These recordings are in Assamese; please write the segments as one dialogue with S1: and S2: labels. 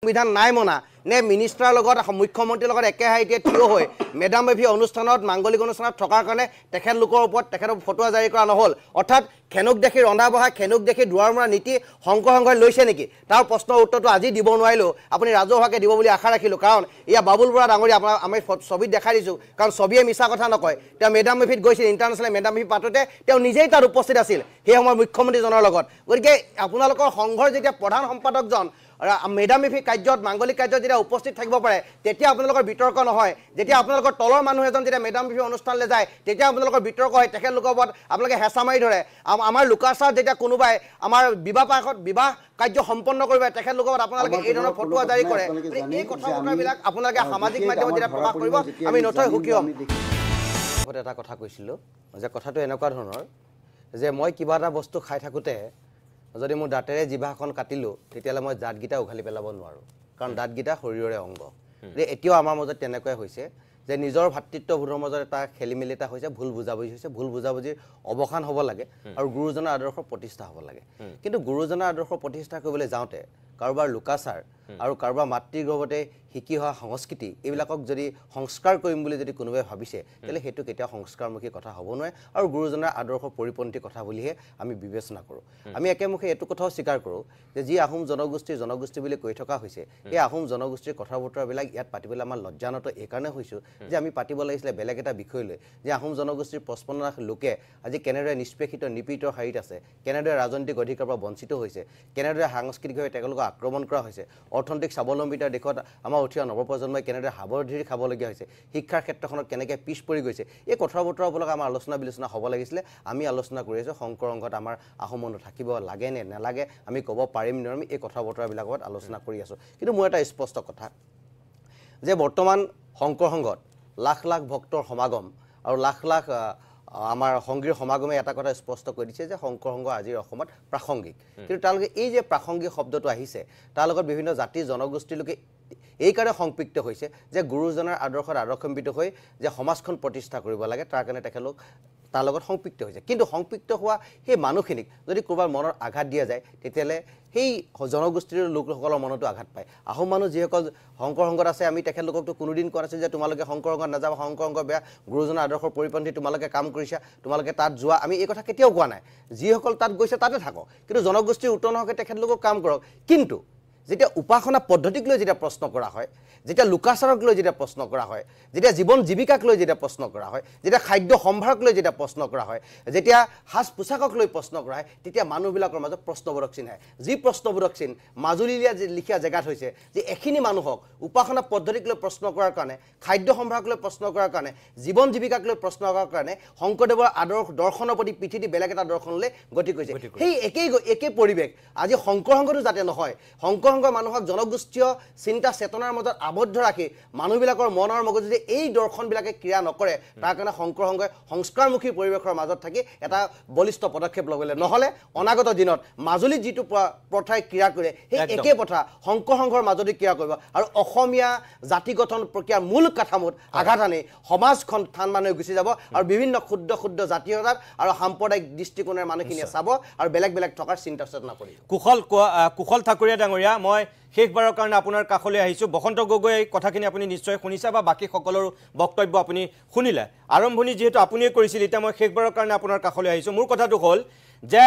S1: সংবিধান নাই মনা নে মিনিষ্টাৰৰ লগত মুখ্যমন্ত্ৰীৰ লগত একেহাইটিয়ে থিয় হৈ মেডাম মেফি অনুষ্ঠানত মাংগলিক অনুষ্ঠানত থকাৰ কাৰণে তেখেতলোকৰ ওপৰত তেখেতৰ ফটোৱা জাৰি কৰা নহ'ল অৰ্থাৎ খেনুক দেখি ৰন্ধা বঢ়া খেনুক দেখি দুৱাৰ মৰা নীতি শংকৰ সংঘই লৈছে নেকি তাৰ প্ৰশ্নৰ উত্তৰটো আজি দিব নোৱাৰিলোঁ আপুনি ৰাজহুৱাকৈ দিব বুলি আশা ৰাখিলোঁ কাৰণ এয়া বাবুল বৰা ডাঙৰীয়া আপোনাৰ আমি ছবিত দেখাই দিছোঁ কাৰণ ছবিয়ে মিছা কথা নকয় তেওঁ মেডাম মেফিত গৈছিল ইণ্টাৰনেশ্যনেল মেডাম মেফি পাতোঁতে তেওঁ নিজেই তাত উপস্থিত আছিল সেই সময়ত মুখ্যমন্ত্ৰীজনৰ লগত গতিকে আপোনালোকৰ সংঘৰ যেতিয়া প্ৰধান সম্পাদকজন মেডাম মেফি কাৰ্যত মাংগলিক কাৰ্যত যেতিয়া উপস্থিত থাকিব পাৰে তেতিয়া আপোনালোকৰ বিতৰ্ক নহয় যেতিয়া আপোনালোকৰ তলৰ মানুহ এজন যেতিয়া মেডাম মেফি অনুষ্ঠানলৈ যায় তেতিয়া আপোনালোকৰ বিতৰ্ক হয় তেখেতলোকৰ ওপৰত আপোনালোকে হেঁচা মাৰি ধৰে আমাৰ লোকাচাৰত যেতিয়া কোনোবাই আমাৰ বিবাহ কাৰ্য সম্পন্ন কৰিব তেখেতলোকৰ ওপৰত আপোনালোকে এই ধৰণৰ ফটোৱা জাৰি কৰে এই কথা বতৰাবিলাক আপোনালোকে সামাজিক মাধ্যমত যেতিয়া প্ৰকাশ কৰিব আমি নথৈ সুখী হ'ম এটা কথা কৈছিলোঁ যে কথাটো এনেকুৱা ধৰণৰ যে মই কিবা এটা বস্তু খাই থাকোঁতে যদি মোৰ দাঁতেৰে জিভাখন কাটিলোঁ তেতিয়াহ'লে মই দাঁতকেইটা উঘালি পেলাব নোৱাৰোঁ কাৰণ দাঁতকেইটা শৰীৰৰে অংগ যে এতিয়াও আমাৰ মাজত তেনেকুৱাই হৈছে যে নিজৰ ভাতৃত্ববোধৰ মাজত এটা খেলিমেলি এটা হৈছে ভুল বুজাবুজি হৈছে ভুল বুজাবুজিৰ অৱসান হ'ব লাগে আৰু গুৰুজনৰ আদৰ্শ প্ৰতিষ্ঠা হ'ব লাগে কিন্তু গুৰুজনৰ আদৰ্শ প্ৰতিষ্ঠা কৰিবলৈ যাওঁতে কাৰোবাৰ লোকাচাৰ আৰু কাৰোবাৰ মাতৃগৰ্ভতে শিকি হোৱা সংস্কৃতি এইবিলাকক যদি সংস্কাৰ কৰিম বুলি যদি কোনোবাই ভাবিছে তেতিয়াহ'লে সেইটো কেতিয়াও সংস্কাৰমুখী কথা হ'ব নোৱাৰে আৰু গুৰুজনাৰ আদৰ্শ পৰিপন্থী কথা বুলিহে আমি বিবেচনা কৰোঁ আমি একেমুখে এইটো কথাও স্বীকাৰ কৰোঁ যে যি আহোম জনগোষ্ঠী বুলি কৈ থকা হৈছে এই আহোম জনগোষ্ঠীৰ কথা বতৰাবিলাক ইয়াত পাতিবলৈ আমাৰ লজ্জানত এইকাৰণে হৈছোঁ যে আমি পাতিব লাগিছিলে বেলেগ এটা বিষয় লৈ যে আহোম জনগোষ্ঠীৰ 55 লাখ লোকে আজি কেনেদৰে নিষ্পেষিত নিপীড়িতৰ শাৰীত আছে কেনেদৰে ৰাজনৈতিক অধিকাৰৰ পৰা বঞ্চিত হৈছে কেনেদৰে সাংস্কৃতিকভাৱে তেওঁলোকক আক্ৰমণ কৰা হৈছে অৰ্থনৈতিক স্বাৱলম্বিতাৰ দিশত আমাৰ উঠি অহা নৱপ্ৰজন্মই কেনেদৰে হাবধৰি খাবলগীয়া হৈছে শিক্ষাৰ ক্ষেত্ৰখনত কেনেকৈ পিছ পৰি গৈছে এই কথা বতৰাবিলাক আমাৰ আলোচনা বিলোচনা হ'ব লাগিছিলে আমি আলোচনা কৰি আছোঁ শংকৰ সংঘত আমাৰ আহোম মানুহ থাকিব লাগে নে নালাগে আমি ক'ব পাৰিম নোৱাৰিম এই কথা বতৰাবিলাকত আলোচনা কৰি আছোঁ কিন্তু মোৰ এটা স্পষ্ট কথা যে বৰ্তমান শংকৰ সংঘত লাখ লাখ ভক্তৰ সমাগম আৰু লাখ লাখ আমাৰ সংগীৰ সমাগমে এটা কথা স্পষ্ট কৰি দিছে যে শংকৰ সংঘ আজিৰ অসমত প্ৰাসংগিক কিন্তু তেওঁলোকে এই যে প্ৰাসংগিক শব্দটো আহিছে তাৰ লগত বিভিন্ন জাতি জনগোষ্ঠীৰ লোকে এই কাৰণে সংপৃক্ত হৈছে যে গুৰুজনাৰ আদৰ্শত আদৰ্শম্বিত হৈ যে সমাজখন প্ৰতিষ্ঠা কৰিব লাগে তাৰ কাৰণে তেখেতলোক তাৰ লগত সংপৃক্ত হৈছে কিন্তু সংপৃক্ত হোৱা সেই মানুহখিনিক যদি ক'ৰবাৰ মনৰ আঘাত দিয়া যায় তেতিয়াহ'লে সেই জনগোষ্ঠীৰ লোকসকলৰ মনতো আঘাত পায় আহোম মানুহ যিসকল শংকৰ সংঘত আছে আমি তেখেতলোককতো কোনোদিন কোৱা নাছিল যে তোমালোকে শংকৰ সংঘত নাযাবা শংকৰ সংঘ বেয়া গুৰুজনাৰ আদৰ্শৰ পৰিপন্থী তোমালোকে কাম কৰিছা তোমালোকে তাত যোৱা আমি এই কথা কেতিয়াও কোৱা নাই যিসকল তাত গৈছে তাতে থাকক কিন্তু জনগোষ্ঠীৰ উত্তৰ নহওকে তেখেতলোকক কাম কৰক কিন্তু যেতিয়া উপাসনা পদ্ধতিক লৈ যেতিয়া প্ৰশ্ন কৰা হয় যেতিয়া লোকাচাৰক লৈ যেতিয়া প্ৰশ্ন কৰা হয় যেতিয়া জীৱন জীৱিকাক লৈ যেতিয়া প্ৰশ্ন কৰা হয় যেতিয়া খাদ্য সম্ভাৰক লৈ যেতিয়া প্ৰশ্ন কৰা হয় যেতিয়া সাজ পোছাকক লৈ প্ৰশ্ন কৰা হয় তেতিয়া মানুহবিলাকৰ মাজত প্ৰশ্নবোধক চিন আহে যি প্ৰশ্নবোধক চিন মাজুলীয়া লিখীয়া জেগাত হৈছে যে এখিনি মানুহক উপাসনা পদ্ধতিক লৈ প্ৰশ্ন কৰাৰ কাৰণে খাদ্য সম্ভাৰক লৈ প্ৰশ্ন কৰাৰ কাৰণে জীৱন জীৱিকাক লৈ প্ৰশ্ন কৰাৰ কাৰণে শংকৰদেৱৰ আদৰ্শ দৰ্শনৰ প্ৰতি পৃথিৱী বেলেগ এটা দৰ্শনলৈ গতি কৰিছে সেই একেই পৰিৱেশ আজি শংকৰ সংঘতো যাতে নহয় শংকৰ সংঘ মানুহক জনগোষ্ঠীয় চিন্তা চেতনাৰ মাজত আবদ্ধ ৰাখি মানুহবিলাকৰ মনৰ মগজু যদি এই দৰ্শনবিলাকে ক্ৰিয়া নকৰে তাৰ কাৰণে শংকৰ সংঘই সংস্কাৰমুখী পৰিৱেশৰ মাজত থাকি এটা বলিষ্ঠ পদক্ষেপ ল'বলৈ নহ'লে অনাগত দিনত মাজুলীত যিটো প্ৰথাই ক্ৰিয়া কৰে সেই একে প্ৰথা শংকৰ সংঘৰ মাজতে ক্ৰিয়া কৰিব আৰু অসমীয়া জাতি গঠন প্ৰক্ৰিয়াৰ মূল কাঠামোত আঘাত আনি সমাজখন থান মানুহে গুচি যাব আৰু বিভিন্ন ক্ষুদ্ৰ ক্ষুদ্ৰ জাতীয়তাক আৰু সাম্প্ৰদায়িক দৃষ্টিকোণেৰে মানুহখিনিয়ে চাব আৰু বেলেগ বেলেগ থকাৰ চিন্তা চেতনা কৰিব
S2: কুশল ঠাকুৰীয়া ডাঙৰীয়া মই শেষবাৰৰ কাৰণে আপোনাৰ কাষলৈ আহিছোঁ বসন্ত গগৈ এই কথাখিনি আপুনি নিশ্চয় শুনিছে বা বাকী সকলোৰো বক্তব্য আপুনি শুনিলে আৰম্ভণি যিহেতু আপুনিয়ে কৰিছিল এতিয়া মই শেষবাৰৰ কাৰণে আপোনাৰ কাষলৈ আহিছোঁ মোৰ কথাটো হ'ল যে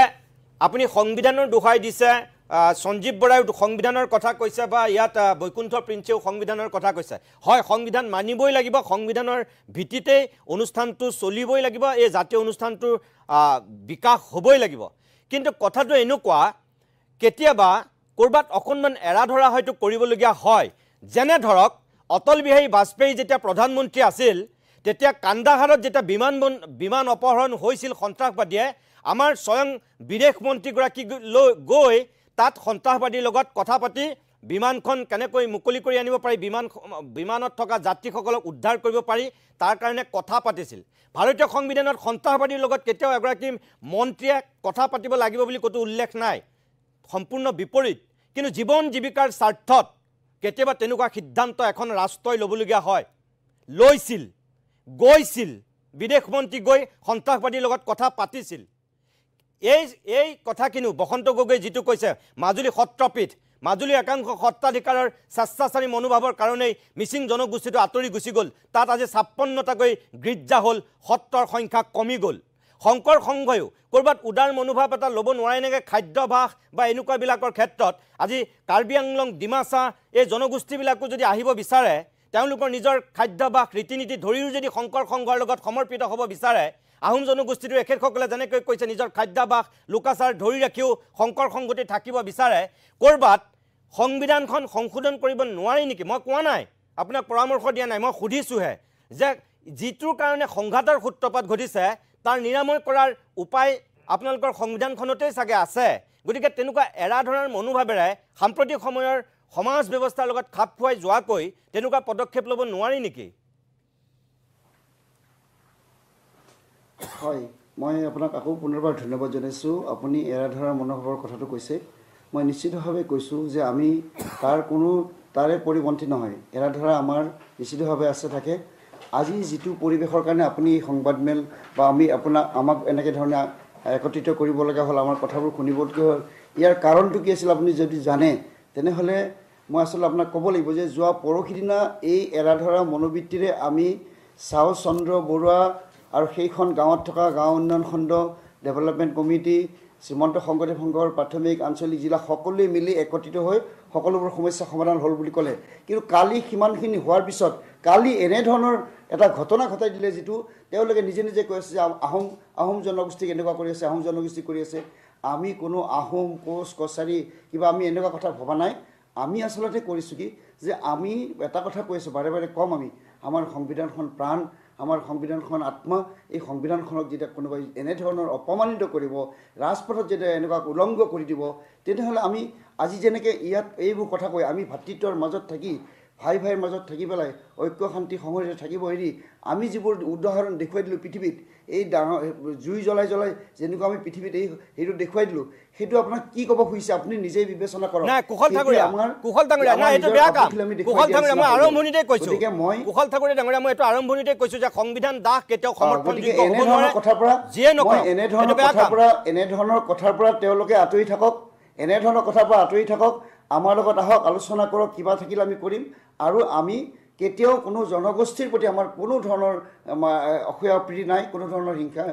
S2: আপুনি সংবিধানৰ দোহাই দিছে সঞ্জীৱ বৰাই সংবিধানৰ কথা কৈছে বা ইয়াত বৈকুণ্ঠ প্ৰিন্সেও সংবিধানৰ কথা কৈছে হয় সংবিধান মানিবই লাগিব সংবিধানৰ ভিত্তিতেই অনুষ্ঠানটো চলিবই লাগিব এই জাতীয় অনুষ্ঠানটোৰ বিকাশ হ'বই লাগিব কিন্তু কথাটো এনেকুৱা কেতিয়াবা ক'ৰবাত অকণমান এৰা ধৰা হয়তো কৰিবলগীয়া হয় যেনে ধৰক অটল বিহাৰী বাজপেয়ী যেতিয়া প্ৰধানমন্ত্ৰী আছিল তেতিয়া কান্দাহাৰত যেতিয়া বিমান অপহৰণ হৈছিল সন্ত্ৰাসবাদীয়ে আমাৰ স্বয়ং বিদেশ মন্ত্ৰীগৰাকী গৈ তাত সন্ত্ৰাসবাদীৰ লগত কথা পাতি বিমানখন কেনেকৈ মুকলি কৰি আনিব পাৰি বিমানত থকা যাত্ৰীসকলক উদ্ধাৰ কৰিব পাৰি তাৰ কাৰণে কথা পাতিছিল ভাৰতীয় সংবিধানত সন্ত্ৰাসবাদীৰ লগত কেতিয়াও এগৰাকী মন্ত্ৰীয়ে কথা পাতিব লাগিব বুলি ক'তো উল্লেখ নাই সম্পূৰ্ণ বিপৰীত কিন্তু জীৱন জীৱিকাৰ স্বাৰ্থত কেতিয়াবা তেনেকুৱা সিদ্ধান্ত এখন ৰাষ্ট্ৰই ল'বলগীয়া হয় লৈছিল গৈছিল বিদেশ মন্ত্ৰী গৈ সন্ত্ৰাসবাদীৰ লগত কথা পাতিছিল এই কথাখিনি বসন্ত গগৈ যিটো কৈছে মাজুলী সত্ৰপীঠ মাজুলীৰ একাংশ সত্ৰাধিকাৰৰ স্বেচ্ছাচাৰী মনোভাৱৰ কাৰণেই মিচিং জনগোষ্ঠীটো আঁতৰি গুচি গ'ল তাত আজি 56টাকৈ গীৰ্জা হ'ল সত্ৰৰ সংখ্যা কমি গ'ল শংকৰ সংঘয়ো ক'ৰবাত উদাৰ মনোভাৱ এটা ল'ব নোৱাৰে নেকি খাদ্যাভাস বা এনেকুৱাবিলাকৰ ক্ষেত্ৰত আজি কাৰ্বি আংলং ডিমাচা এই জনগোষ্ঠীবিলাকো যদি আহিব বিচাৰে তেওঁলোকৰ নিজৰ খাদ্যাভাস ৰীতি নীতি ধৰিও যদি শংকৰ সংঘৰ লগত সমৰ্পিত হ'ব বিচাৰে আহোম জনগোষ্ঠীটোৰ এখেতসকলে যেনেকৈ কৈছে নিজৰ খাদ্যাভাস লোকাচাৰ ধৰি ৰাখিও শংকৰ সংগতি থাকিব বিচাৰে ক'ৰবাত সংবিধানখন সংশোধন কৰিব নোৱাৰি নেকি মই কোৱা নাই আপোনাক পৰামৰ্শ দিয়া নাই মই সুধিছোঁহে যে যিটোৰ কাৰণে সংঘাতৰ সূত্ৰপাত ঘটিছে তাৰ নিৰাময় কৰাৰ উপায় আপোনালোকৰ সংবিধানখনতেই চাগে আছে গতিকে তেনেকুৱা এৰা ধৰাৰ মনোভাৱেৰে সাম্প্ৰতিক সময়ৰ সমাজ ব্যৱস্থাৰ লগত খাপ খুৱাই যোৱাকৈ তেনেকুৱা পদক্ষেপ ল'ব নোৱাৰি নেকি
S3: হয় মই আপোনাক আকৌ পুনৰবাৰ ধন্যবাদ জনাইছোঁ আপুনি এৰা ধৰাৰ মনোভাৱৰ কথাটো কৈছে মই নিশ্চিতভাৱে কৈছোঁ যে আমি তাৰে পৰিপন্থী নহয় এৰা ধৰা আমাৰ নিশ্চিতভাৱে আছে থাকে আজি যিটো পৰিৱেশৰ কাৰণে আপুনি সংবাদমেল বা আমাক এনেকৈ ধৰণে একত্ৰিত কৰিব লগা হ'ল আমাৰ কথাবোৰ শুনিবলগীয়া হ'ল ইয়াৰ কাৰণটো কি আছিল আপুনি যদি জানে তেনেহ'লে মই আচলতে আপোনাক ক'ব লাগিব যে যোৱা পৰহি দিনা এই এৰা ধৰা মনোবৃত্তিৰে আমি চাও চন্দ্ৰ বৰুৱা আৰু সেইখন গাঁৱত থকা গাঁও উন্নয়ন খণ্ড ডেভেলপমেণ্ট কমিটি শ্ৰীমন্ত শংকৰদেৱ সংঘৰ প্ৰাথমিক আঞ্চলিক জিলা সকলোৱে মিলি একত্ৰিত হৈ সকলোবোৰ সমস্যা সমাধান হ'ল বুলি ক'লে কিন্তু কালি সিমানখিনি হোৱাৰ পিছত কালি এনেধৰণৰ এটা ঘটনা ঘটাই দিলে যিটো তেওঁলোকে নিজে নিজে কৈ আছে যে আহোম জনগোষ্ঠীক এনেকুৱা কৰি আছে আহোম জনগোষ্ঠী কৰি আছে আমি কোনো আহোম কোচ কছাৰী কিবা আমি এনেকুৱা কথা ভবা নাই আমি আচলতে কৰিছোঁ কি যে আমি এটা কথা কৈ আছোঁ বাৰে বাৰে কম আমি আমাৰ সংবিধানখন প্ৰাণ আমাৰ সংবিধানখন আত্মা এই সংবিধানখনক যেতিয়া কোনোবাই এনেধৰণৰ অপমানিত কৰিব ৰাজপথত যেতিয়া এনেকুৱা উলংঘ কৰি দিব তেনেহ'লে আমি আজি যেনেকৈ ইয়াত এইবোৰ কথা কৈ আমি ভাতৃত্বৰ মাজত থাকি ভাইৰ মাজত থাকি পেলাই ঐক্য শান্তি সংহতি থাকিব এৰি আমি যিবোৰ উদাহৰণ দেখুৱাই দিলোঁ পৃথিৱীত এই ডাঙৰ জুই জ্বলাই যেনেকুৱা আমি পৃথিৱীত সেইটো দেখুৱাই দিলোঁ সেইটো আপোনাক কি ক'ব খুজিছে আপুনি নিজেই বিবেচনা কৰক
S2: কুশল ঠাকুৰীয়া নাই এইটো বেয়া কাম কুশল ঠাকুৰীয়া মই আৰম্ভণিতে কৈছোঁ গতিকে কুশল ঠাকুৰীয়া ডাঙৰীয়া মই এইটো আৰম্ভণিতে কৈছোঁ যে সংবিধান দাস কেতিয়াও সমৰ্থনযোগ্য হ'ব নোৱাৰে
S3: কথাৰ পৰা
S2: যিয়ে নকৰক
S3: এনেধৰণৰ কথাৰ পৰা তেওঁলোকে আঁতৰি থাকক এনেধৰণৰ কথাৰ পৰা আঁতৰি থাকক আমাৰ লগত আহক আলোচনা কৰক কিবা থাকিলে আমি কৰিম আৰু আমি কেতিয়াও কোনো জনগোষ্ঠীৰ প্ৰতি আমাৰ কোনো ধৰণৰ অসূয়া প্ৰীতি নাই কোনো ধৰণৰ হিংসা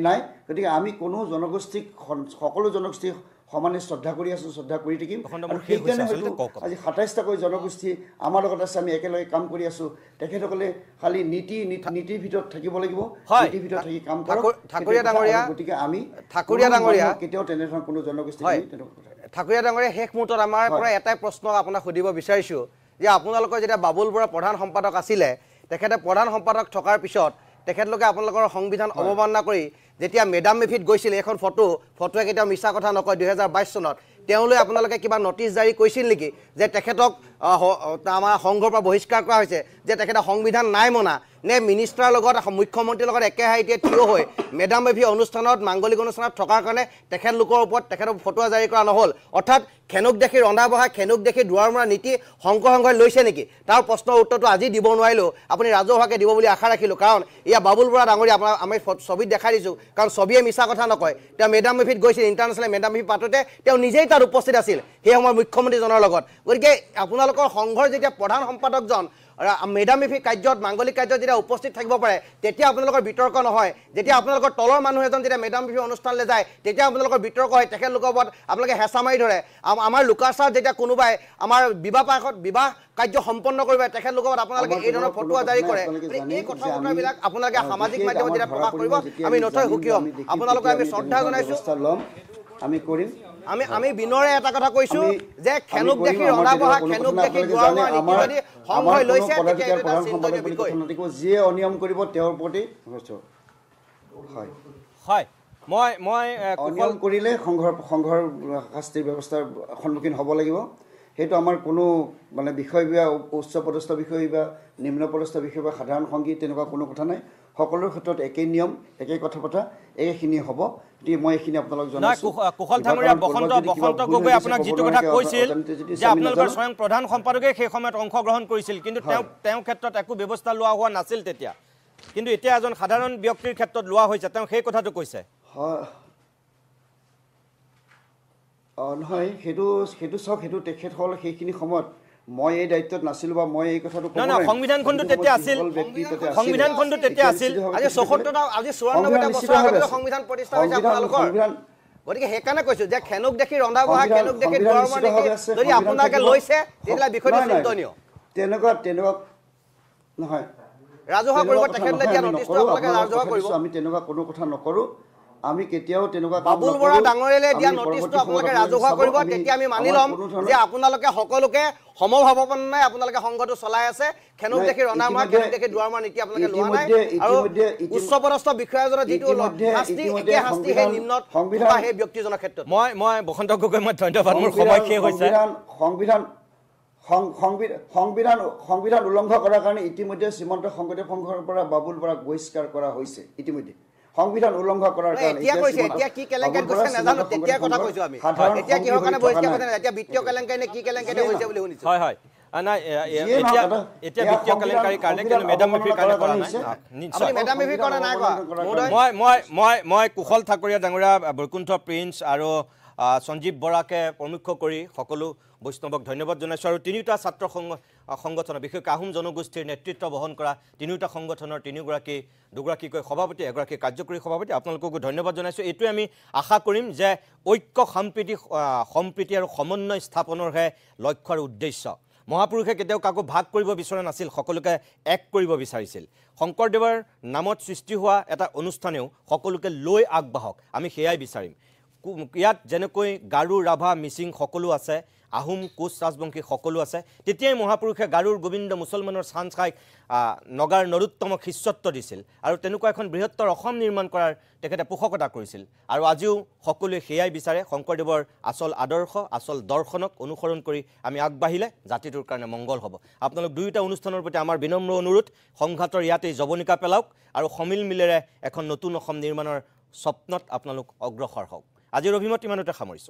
S3: নাই গতিকে আমি কোনো জনগোষ্ঠীক সকলো জনগোষ্ঠীক সমানে শ্ৰদ্ধা কৰি আছোঁ শ্ৰদ্ধা কৰি থাকিম আৰু সেইকাৰণে হয়তো আজি ২৭টাকৈ জনগোষ্ঠী আমাৰ লগত আছে আমি একেলগে কাম কৰি আছোঁ তেখেতসকলে খালি নীতিৰ ভিতৰত থাকিব লাগিব নীতিৰ ভিতৰত থাকি কাম কৰক গতিকে আমি কেতিয়াও তেনেধৰণৰ কোনো জনগোষ্ঠী
S1: ঠাকুৰীয়া ডাঙৰীয়া শেষ মুহূৰ্তত আমাৰ পৰা এটাই প্ৰশ্ন আপোনাক সুধিব বিচাৰিছোঁ যে আপোনালোকৰ যেতিয়া বাবুল বৰা প্ৰধান সম্পাদক আছিলে তেখেতে প্ৰধান সম্পাদক থকাৰ পিছত তেখেতলোকে আপোনালোকৰ সংবিধান অৱমাননা কৰি যেতিয়া মেডাম মেফিত গৈছিল এখন ফটোৱে কেতিয়াও মিছা কথা নকয় ২০২২ চনত তেওঁলৈ আপোনালোকে কিবা নটিচ জাৰি কৰিছিল নেকি যে তেখেতক আমাৰ সংঘৰ পৰা বহিষ্কাৰ কৰা হৈছে যে তেখেতে সংবিধান নাই মনা নে মিনিষ্টাৰৰ লগত মুখ্যমন্ত্ৰীৰ লগত একে হাইটিয়ে থিয় হৈ মেডাম মেফি অনুষ্ঠানত মাংগলিক অনুষ্ঠানত থকাৰ কাৰণে তেখেতলোকৰ ওপৰত তেখেতক ফটোৱা জাৰি কৰা নহ'ল অৰ্থাৎ খেনুক দেখি ৰন্ধা বঢ়া খেনুক দেখি দুৱাৰ মৰা নীতি শংকৰ সংঘই লৈছে নেকি তাৰ প্ৰশ্নৰ উত্তৰটো আজি দিব নোৱাৰিলোঁ আপুনি ৰাজহুৱাকৈ দিব বুলি আশা ৰাখিলোঁ কাৰণ এয়া বাবুল বৰা ডাঙৰীয়া আমি ছবিত দেখাই দিছোঁ কাৰণ ছবিয়ে মিছা কথা নকয় তেওঁ মেডাম মেফিত গৈছিল ইণ্টাৰনেশ্যনেল মেডাম মেফি পাতোঁতে তেওঁ নিজেই তাত উপস্থিত আছিল সেই সময়ত মুখ্যমন্ত্ৰীজনৰ লগত গতিকে আপোনালোকৰ সংঘৰ যেতিয়া প্ৰধান সম্পাদকজন মেডাম মেফি কাৰ্যত মাংগলিক কাৰ্যত যেতিয়া উপস্থিত থাকিব পাৰে তেতিয়া আপোনালোকৰ বিতৰ্ক নহয় যেতিয়া আপোনালোকৰ তলৰ মানুহ এজন যেতিয়া মেডাম মেফি অনুষ্ঠানলৈ যায় তেতিয়া আপোনালোকৰ বিতৰ্ক হয় তেখেতলোকৰ ওপৰত আপোনালোকে হেঁচা মাৰি ধৰে আমাৰ লোকাচাৰত যেতিয়া কোনোবাই আমাৰ বিবাহ কাৰ্য সম্পন্ন কৰিব তেখেতলোকৰ ওপৰত আপোনালোকে এই ধৰণৰ ফটোৱা জাৰি কৰে এই কথা বতৰাবিলাক আপোনালোকে সামাজিক মাধ্যমত যেতিয়া প্ৰকাশ কৰিব আমি নথৈ সুখী হ'ম আপোনালোকে আমি শ্ৰদ্ধা জনাইছোঁ
S3: আমি কৰিম
S1: আমি বিনৰে এটা কথা কৈছোঁ যে খেনুক দেখি ৰন্ধা বঢ়া খেনুক দেখি দুৱাৰ মৰা নীতি যদি সংঘই লৈছে
S3: যিয়ে অনিয়ম কৰিব তেওঁৰ প্ৰতি
S2: হয় মই
S3: অনিয়ম কৰিলে সংঘৰ শাস্তিৰ ব্যৱস্থাৰ সন্মুখীন হ'ব লাগিব সেইটো আমাৰ কোনো মানে বিষয় বা উচ্চ পদস্থ বিষয় বা নিম্ন পদস্থ বিষয় বা সাধাৰণ সংগী তেনেকুৱা কোনো কথা নাই সকলোৰ ক্ষেত্ৰত একেই নিয়ম একেই কথা পতা এইখিনি হ'ব গতিকে মই এইখিনি আপোনালোক জনাইছোঁ
S2: কুশল ঠাকুৰীয়া বসন্ত গগৈ আপোনাক যিটো কথা কৈছিল যে আপোনালোকৰ স্বয়ং প্ৰধান সম্পাদকে সেই সময়ত অংশগ্ৰহণ কৰিছিল কিন্তু তেওঁ ক্ষেত্ৰত একো ব্যৱস্থা লোৱা হোৱা নাছিল তেতিয়া কিন্তু এতিয়া এজন সাধাৰণ ব্যক্তিৰ ক্ষেত্ৰত লোৱা হৈছে তেওঁ সেই কথাটো কৈছে
S3: নহয় সেইটো চাওক সেইটো তেখেতসকল সেইখিনি সময়ত মই এই দায়িত্বত নাছিলোঁ বা মই এই কথাটো
S2: নহয় নহয় সংবিধানখনটো তেতিয়া আছিল সংবিধানখনটো তেতিয়া আছিল
S1: আজি ৭৪টা আজি ৯৪টা বছৰ আগতে সংবিধান প্ৰতিষ্ঠা হৈছে আপোনালোকৰ গতিকে সেইকাৰণে কৈছোঁ যে খেনুক দেখি ৰন্ধা বঢ়া খেনুক দেখি দুৱাৰমাৰ নীতি যদি আপোনালোকে লৈছে তেতিয়াহ'লে বিষয়টো চিন্তনীয়
S3: তেনেকুৱা নহয়
S1: ৰাজহুৱা কৰিব তেখেতলৈ দিয়া নটিছটো আপোনালোকে ৰাজহুৱা কৰিব
S3: আমি তেনেকুৱা কোনো কথা নকৰোঁ আমি কেতিয়াও তেনেকুৱা
S1: বাবুল বৰা ডাঙৰীয়ালে দিয়া নটিছটো আপোনালোকে ৰাজহুৱা কৰিব তেতিয়া আমি মানি ল'ম যে আপোনালোকে সকলোকে সমভাৱাপন্ন আপোনালোকে সংঘটো চলাই আছে খেনুক দেখি ৰন্ধা বঢ়া খেনুক দেখি দুৱাৰমাৰ নীতি আপোনালোকে লোৱা নাই আৰু উচ্চপদস্থ বিষয়াজনৰ যিটো শাস্তি একে শাস্তি সেই নিম্নত থকা সেই ব্যক্তিজনৰ ক্ষেত্ৰত
S2: মই বসন্ত গগৈ মই ধন্যবাদ মোৰ সময় শেষ হৈছে
S3: সংবিধান উলংঘা কৰাৰ কাৰণে ইতিমধ্যে শ্ৰীমন্ত শংকৰদেৱ সংঘৰ পৰা বাবুল বৰাক বহিষ্কাৰ কৰা হৈছে ইতিমধ্যে সংবিধান উলংঘা কৰাৰ কাৰণে
S1: এতিয়া কৈছে এতিয়া কি কেলেংকাৰী কৈছে নাজানো তেতিয়া কথা কৈছো আমি এতিয়া কিহৰ কাৰণে বহিষ্কাৰ কৰিছে এতিয়া বিত্তীয় কেলেংকাৰী নে কি কেলেংকাৰী হৈছে বুলি শুনিছো
S2: হয় হয় নাই এতিয়া বিত্তীয় কেলেংকাৰীৰ কাৰণে কিন্তু মেডাম মেফিৰ কাৰণে কৰা নাই
S1: আপুনি মেডাম মেফিৰ কাৰণে নাই কৰা
S2: মই কুশল ঠাকুৰীয়া ডাঙৰীয়া বৈকুণ্ঠ প্ৰিন্স আৰু সঞ্জীৱ বৰাকে প্ৰমুখ কৰি সকলো বৈষ্ণৱক ধন্যবাদ জনাইছোঁ আৰু তিনিওটা ছাত্ৰ সংগঠনৰ বিশেষকৈ আহোম জনগোষ্ঠীৰ নেতৃত্ব বহন কৰা তিনিওটা সংগঠনৰ দুগৰাকীকৈ সভাপতি এগৰাকী কাৰ্যকৰী সভাপতি আপোনালোককো ধন্যবাদ জনাইছোঁ এইটোৱে আমি আশা কৰিম যে ঐক্য সম্প্ৰীতি আৰু সমন্বয় স্থাপনৰহে লক্ষ্য আৰু উদ্দেশ্য মহাপুৰুষে কেতিয়াও কাকো ভাগ কৰিব বিচৰা নাছিল সকলোকে এক কৰিব বিচাৰিছিল শংকৰদেৱৰ নামত সৃষ্টি হোৱা এটা অনুষ্ঠানেও সকলোকে লৈ আগবাঢ়ক আমি সেয়াই বিচাৰিম ইয়াত যেনেকৈ গাৰো ৰাভা মিচিং সকলো আছে আহোম কোচ ৰাজবংশী সকলো আছে তেতিয়াই মহাপুৰুষে গাৰুৰ গোবিন্দ মুছলমানৰ চাঞ্চাইক নগাৰ নৰোত্তমক শিষ্যত্ব দিছিল আৰু তেনেকুৱা এখন বৃহত্তৰ অসম নিৰ্মাণ কৰাৰ তেখেতে পোষকতা কৰিছিল আৰু আজিও সকলোৱে সেয়াই বিচাৰে শংকৰদেৱৰ আচল আদৰ্শ আচল দৰ্শনক অনুসৰণ কৰি আমি আগবাঢ়িলে জাতিটোৰ কাৰণে মংগল হ'ব আপোনালোক দুয়োটা অনুষ্ঠানৰ প্ৰতি আমাৰ বিনম্ৰ অনুৰোধ সংঘাতৰ ইয়াতেই জৱনিকা পেলাওক আৰু সমিল মিলেৰে এখন নতুন অসম নিৰ্মাণৰ স্বপ্নত আপোনালোক অগ্ৰসৰ হওক আজিৰ অভিমত ইমানতে সামৰিছোঁ।